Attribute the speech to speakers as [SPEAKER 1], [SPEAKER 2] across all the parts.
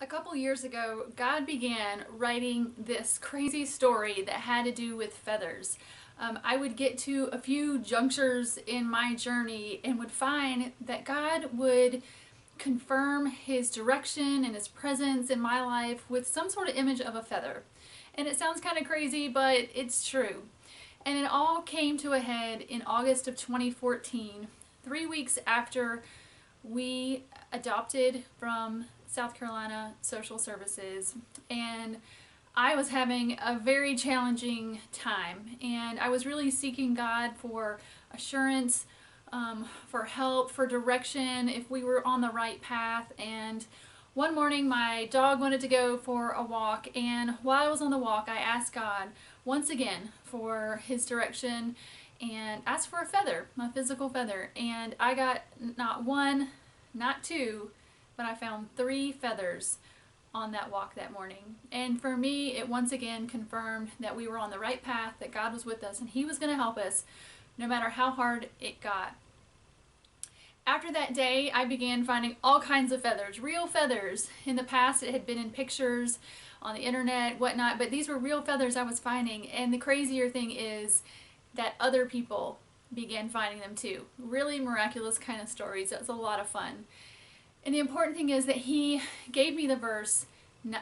[SPEAKER 1] A couple years ago, God began writing this crazy story that had to do with feathers. I would get to a few junctures in my journey and would find that God would confirm his direction and his presence in my life with some sort of image of a feather. And it sounds kind of crazy, but it's true. And it all came to a head in August of 2014, 3 weeks after we adopted from South Carolina Social Services, and I was having a very challenging time, and I was really seeking God for assurance, for help, for direction, if we were on the right path. And one morning my dog wanted to go for a walk, and while I was on the walk I asked God once again for his direction and asked for a feather, a physical feather, and I got not one, not two, but I found 3 feathers on that walk that morning. And for me, it once again confirmed that we were on the right path, that God was with us, and he was going to help us no matter how hard it got. After that day, I began finding all kinds of feathers, real feathers. In the past, it had been in pictures on the internet, whatnot, but these were real feathers I was finding. And the crazier thing is that other people began finding them too. Really miraculous kind of stories. It was a lot of fun. And the important thing is that he gave me the verse,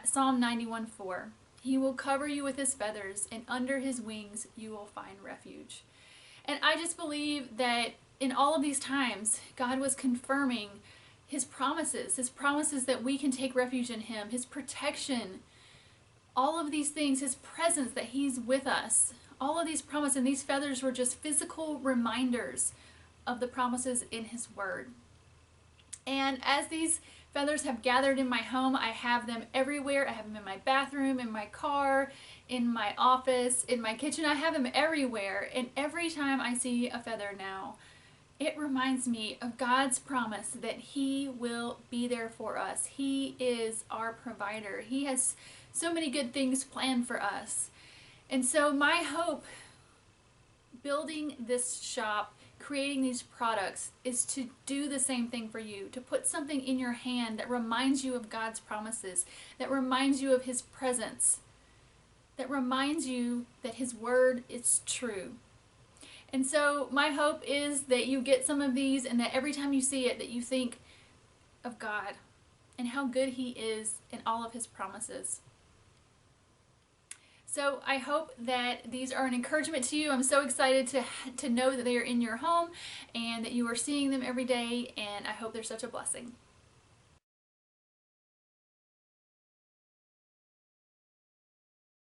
[SPEAKER 1] Psalm 91:4. He will cover you with his feathers, and under his wings you will find refuge. And I just believe that in all of these times, God was confirming his promises that we can take refuge in him, his protection, all of these things, his presence, that he's with us. All of these promises, and these feathers were just physical reminders of the promises in his word. And as these feathers have gathered in my home, I have them everywhere. I have them in my bathroom, in my car, in my office, in my kitchen. I have them everywhere. And every time I see a feather now, it reminds me of God's promise that he will be there for us. He is our provider. He has so many good things planned for us. And so my hope building this shop, creating these products, is to do the same thing for you, to put something in your hand that reminds you of God's promises, that reminds you of his presence, that reminds you that his word is true. And so my hope is that you get some of these, and that every time you see it, that you think of God and how good he is in all of his promises. So I hope that these are an encouragement to you. I'm so excited to know that they are in your home and that you are seeing them every day, and I hope they're such a blessing.